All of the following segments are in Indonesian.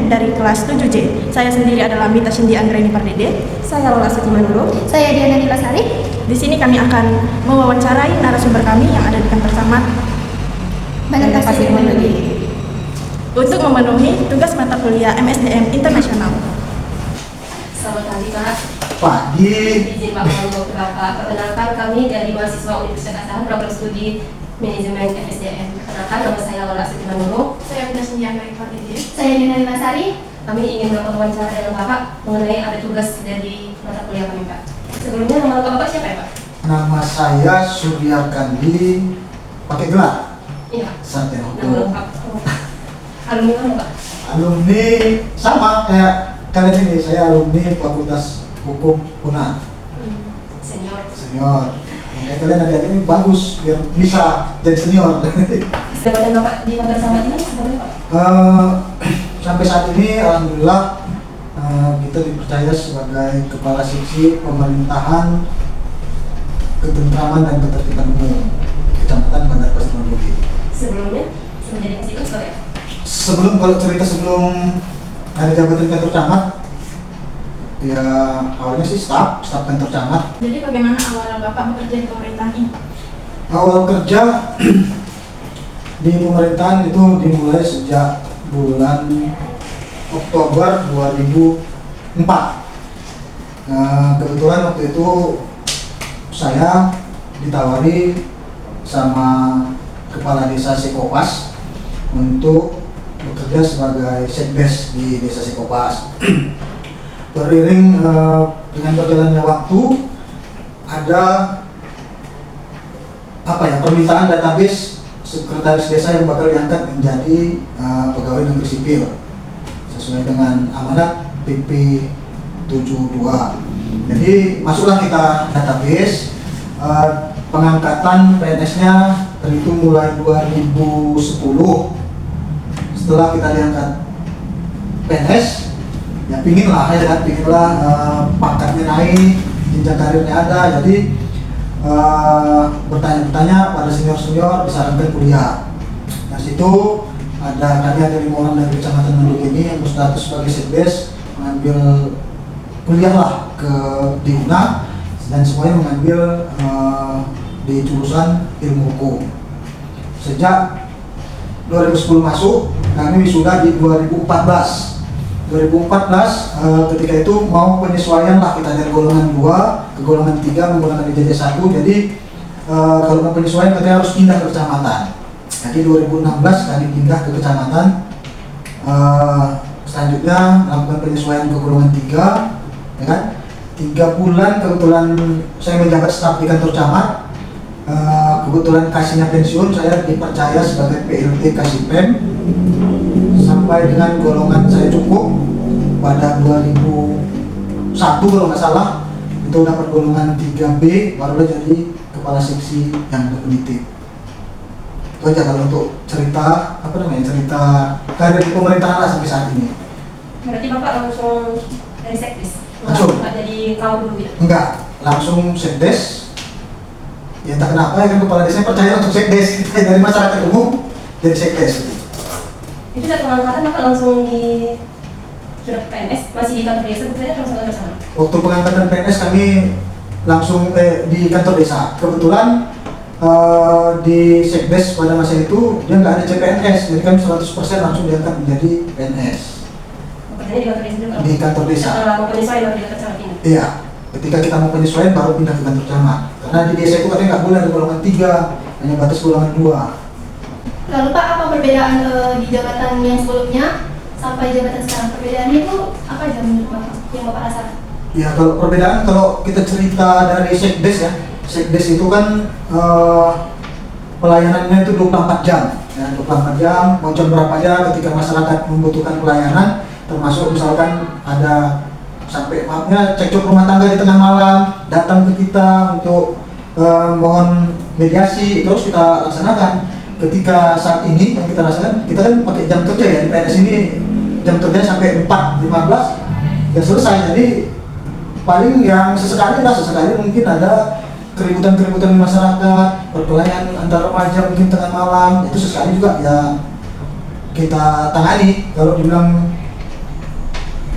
dari kelas 7J. Saya sendiri adalah Mita Cindy Anggreni Pardede. Saya Lola Sutimanuro. Saya Diana Nilasari. Di sini kami akan mewawancarai narasumber kami yang ada di kantor camat Banten Pasir Menduli untuk memenuhi tugas mata kuliah MSDM Internasional. Selamat pagi Pak. Pagi. Izin Pak untuk Bapak perkenalkan kami dari mahasiswa Universitas Asahan Program Studi Manajemen FSDM. Perkenalkan nama saya Lola Sutimanuro. Saya Mita Cindy Anggreni Pardede. Saya Diana Nilasari. Kami ingin melakukan wawancara dengan Bapak mengenai ada tugas dari mata kuliah kami Pak. Sebelumnya nama lengkap Bapak siapa ya Pak? Nama saya Surya Kandi, pakai gelar Iya. sarjana Nama hukum. lengkap. Alumni mana Pak? Alumni sama kayak kalian ini, saya alumni Fakultas Hukum UNAN, Senior. senior. Kayak kalian adik ini bagus biar bisa jadi senior. Jabatan Bapak di kantor camat ini sebenarnya Pak? Sampai saat ini alhamdulillah kita dipercaya sebagai kepala seksi pemerintahan ketentraman dan ketertiban umum Kecamatan Banten Pasir Menduli. Sebelumnya menjadi kasih sebagai apa? Sebelum ada jabatan kantor camat, ya awalnya sih staf kantor camat. Jadi bagaimana awal Bapak bekerja di pemerintahan ini? Awal kerja di pemerintahan itu dimulai sejak bulan Oktober 2004. Kebetulan waktu itu saya ditawari sama kepala desa Sekopas untuk bekerja sebagai sekdes di desa Sekopas. Beriring dengan berjalannya waktu, ada permintaan database sekretaris desa yang bakal diangkat menjadi pegawai negeri sipil sesuai dengan amanat PP 72. Jadi masuklah kita database. Pengangkatan PNS-nya terhitung mulai 2010. Setelah kita diangkat PNS, ya pinginlah pangkatnya naik, jenjang karirnya ada. Jadi bertanya-tanya pada senior-senior disarankan kuliah. Dari situ kami ada 5 orang dari Kecamatan Menduli ini yang berstatus sebagai sekdes mengambil kuliah lah di UNA dan semuanya mengambil di jurusan ilmu hukum. Sejak 2010 masuk, kami wisuda di 2014. Ketika itu mau penyesuaian lah kita dari golongan 2 ke golongan 3 menggunakan IJJ 1. Jadi kalau mau penyesuaian kita harus pindah ke kecamatan. Jadi 2016 kami pindah ke kecamatan. Selanjutnya melakukan penyesuaian ke golongan 3, ya kan? 3 bulan kebetulan saya menjabat staf di kantor camat. Kebetulan kasihnya pensiun, saya dipercaya sebagai PLT Kasipem sampai dengan golongan saya cukup pada 2001 kalau nggak salah, itu dapat golongan 3B, barulah jadi kepala seksi yang definitif. Itu aja kalau untuk cerita cerita karir pemerintahan lah sampai saat ini. Berarti Bapak langsung dari sekdes? Langsung. Nggak jadi kau dulu ya? Enggak, langsung sekdes. Ya entah kenapa ya kan kepala desa percaya untuk sekdes dari masyarakat umum jadi sekdes. Itu saat pengangkatan Bapak langsung sudah PNS, masih di kantor desa, bukannya langsung kantor sana? Waktu pengangkatan PNS kami langsung di kantor desa. Kebetulan di sekdes pada masa itu dia nggak ada CPNS, jadi kami 100% langsung diangkat menjadi PNS. Bekerjanya di kantor desa juga? Di kantor desa. Setelah mau penyesuaian baru di kantor camat ini? Iya, ketika kita mau penyesuaian baru pindah ke kantor camat. Karena di desa itu katanya nggak boleh ada golongan 3, hanya batas golongan 2. Lalu Pak, apa perbedaan di jabatan yang sebelumnya sampai jabatan sekarang? Perbedaannya itu apa aja menurut Bapak yang Bapak rasakan? Ya kalau perbedaan, kalau kita cerita dari sekdes ya, sekdes itu kan pelayanannya itu 24 jam ya, 24 jam, mau jam berapa aja ketika masyarakat membutuhkan pelayanan, termasuk misalkan ada sampai maafnya cekcok rumah tangga di tengah malam, datang ke kita untuk mohon mediasi, terus kita laksanakan. Ketika saat ini yang kita rasakan, kita kan pakai jam kerja ya, di PNS ini jam kerja sampai 4.15 ya selesai. Jadi paling yang sesekali mungkin ada keributan di masyarakat, perkelahian antar remaja mungkin tengah malam, itu sesekali juga ya kita tangani. Kalau dibilang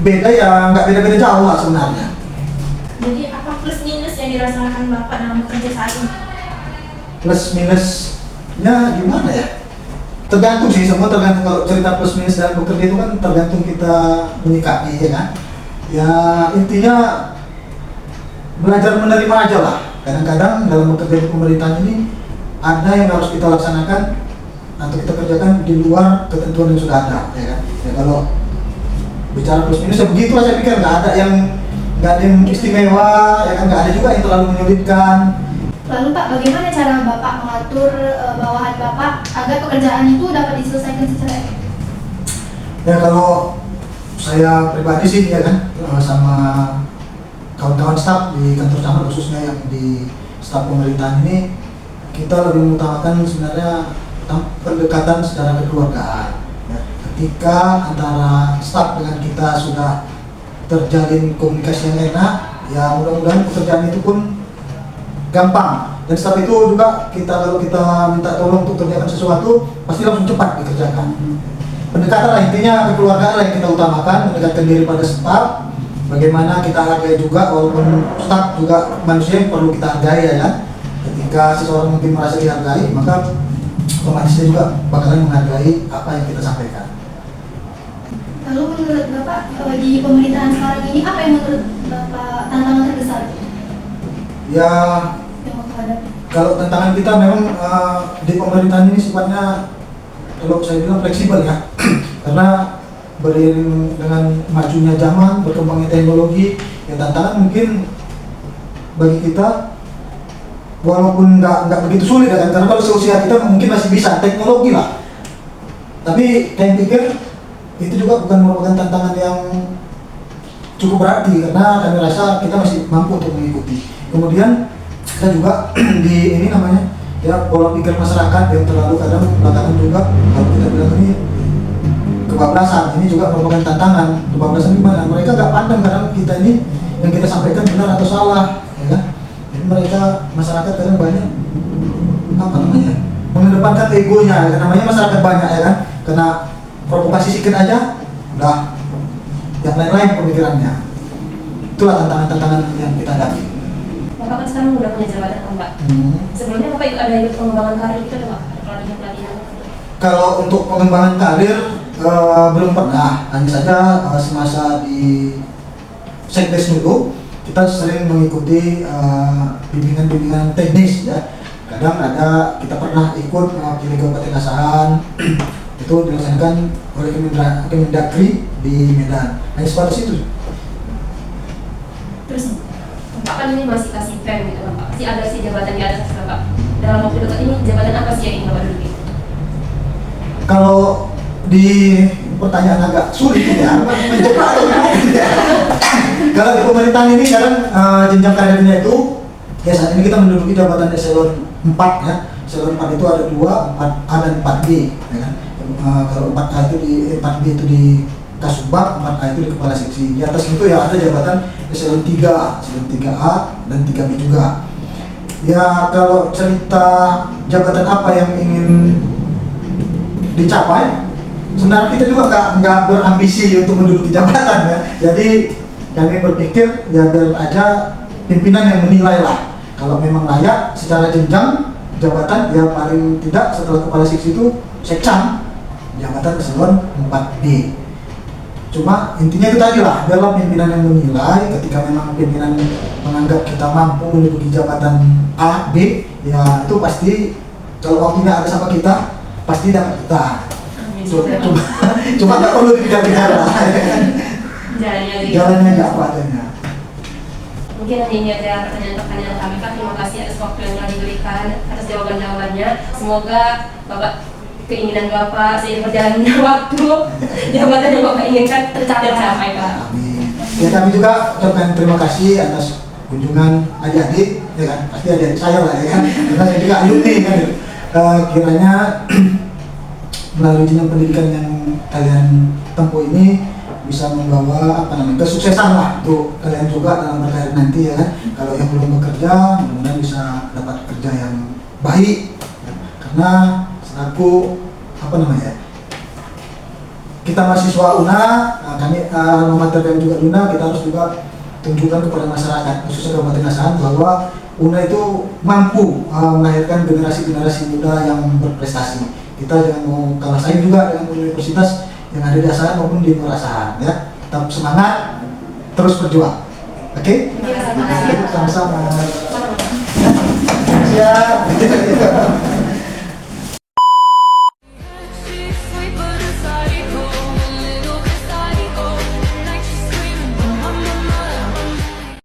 beda ya nggak beda-beda jauh lah sebenarnya. Jadi apa plus minus yang dirasakan Bapak dalam bekerja saat ini? Plus minusnya gimana ya? Tergantung sih, semua tergantung. Kalau cerita plus minus dalam bekerja itu kan tergantung kita menyikapi ya kan. Ya intinya belajar menerima aja lah. Kadang-kadang dalam bekerja di pemerintahan ini ada yang harus kita laksanakan atau kita kerjakan di luar ketentuan yang sudah ada ya kan. Ya kalau bicara plus minus ya begitulah, saya pikir nggak ada yang istimewa ya kan, nggak ada juga yang terlalu menyulitkan. Lalu Pak, bagaimana cara Bapak mengatur bawahan Bapak agar pekerjaan itu dapat diselesaikan secara efektif? Ya kalau saya pribadi sih ya kan, sama kawan-kawan staf di kantor camat khususnya yang di staf pemerintahan ini, kita lebih mengutamakan sebenarnya pendekatan secara kekeluargaan. Ya, ketika antara staf dengan kita sudah terjalin komunikasi yang enak, ya mudah-mudahan pekerjaan itu pun gampang. Dan staf itu juga kalau kita minta tolong untuk kerjakan sesuatu pasti langsung cepat dikerjakan. Pendekatan lah, intinya kekeluargaan lah yang kita utamakan, mendekatkan diri pada staf. Bagaimana kita hargai juga, walaupun staf juga manusia yang perlu kita hargai ya kan. Ketika seseorang mungkin merasa dihargai, maka otomatis dia juga bakalan menghargai apa yang kita sampaikan. Lalu menurut Bapak di pemerintahan sekarang ini apa yang menurut Bapak tantangan terbesar Ya yang Bapak hadapi? kalau tantangan kita memang di pemerintahan ini sifatnya, kalau saya bilang fleksibel ya, karena beriring dengan majunya zaman, berkembangnya teknologi, ya tantangan mungkin bagi kita walaupun nggak begitu sulit ya kan, karena kalau seusia kita mungkin masih bisa teknologi lah. Tapi saya pikir itu juga bukan merupakan tantangan yang cukup berarti, karena kami rasa kita masih mampu untuk mengikuti. Kemudian kita juga di ini namanya ya pola pikir masyarakat yang terlalu kadang belakangan juga, kalau kita bilang ini kebablasan, ini juga merupakan tantangan. Kebablasan gimana? Mereka nggak pandang kadang kita ini yang kita sampaikan benar atau salah, ya kan? Jadi mereka masyarakat kadang banyak apa namanya mengedepankan egonya, ya, namanya masyarakat banyak ya kan, kena provokasi sedikit aja, udah yang lain-lain pemikirannya. Itulah tantangan-tantangan yang kita hadapi. Bapak kan sekarang udah punya jabatan kan Pak? Sebelumnya Bapak ikut ada ikut pengembangan karir gitu ada Pak? Pelatihan-pelatihan? Kalau untuk pengembangan karir belum pernah, hanya saja semasa di Sekdes dulu kita sering mengikuti bimbingan-bimbingan teknis ya. Kadang kita pernah ikut mewakili Kabupaten Asahan itu dilaksanakan oleh Kemendagri di Medan. Hanya sebatas itu. Terus Bapak kan ini masih kasih pen gitu kan Pak? Masih ada sih jabatan di atas Bapak. Dalam waktu dekat ini jabatan apa sih yang ingin Bapak duduki? Kalau di pertanyaan agak sulit ya, mencoba atau ya. Kalau di pemerintahan ini kadang jenjang karirnya itu ya saat ini kita menduduki jabatan eselon 4 ya. Eselon 4 itu ada 2, 4A dan 4B ya kan. Kalau 4A itu di 4B itu di Kasubag, 4A itu di kepala seksi. Di atas itu ya ada jabatan eselon 3, eselon 3A dan 3B juga. Ya kalau cerita jabatan apa yang ingin dicapai, sebenarnya kita juga nggak berambisi untuk menduduki jabatan ya. Jadi kami berpikir ya biar aja pimpinan yang menilai lah. Kalau memang layak secara jenjang jabatan, ya paling tidak setelah kepala seksi itu sekcam, jabatan eselon 4B. Cuma intinya itu tadi lah, biarlah pimpinan yang menilai. Ketika memang pimpinan menganggap kita mampu menduduki jabatan A, B, ya itu pasti kalau waktunya ada sama kita pasti dapat kita. Cuma nggak perlu dikejar-kejar lah. Jalannya nggak apa adanya. Mungkin hanya ini aja pertanyaan-pertanyaan kami Pak. Terima kasih atas waktu yang telah diberikan, atas jawaban-jawabannya. Semoga Bapak keinginan Bapak seiring berjalannya waktu jabatan yang Bapak inginkan tercapai Pak. Amin. Ya kami juga ucapkan terima kasih atas kunjungan adik-adik, ya kan, pasti adik saya lah ya kan, karena saya juga alumni kan. Kiranya melalui jenjang pendidikan yang kalian tempuh ini bisa membawa kesuksesan lah untuk kalian juga dalam berkarir nanti ya kan. Kalau yang belum bekerja, mudah-mudahan bisa dapat kerja yang baik, karena selaku kita mahasiswa UNA, kami alma mater kami juga UNA, kita harus juga tunjukkan kepada masyarakat khususnya Kabupaten Asahan bahwa UNA itu mampu melahirkan generasi-generasi muda yang berprestasi. Kita jangan mau kalah saing juga dengan universitas yang ada di Asahan maupun di luar Asahan, ya. Tetap semangat, terus berjuang. Oke? Sama-sama. Siap.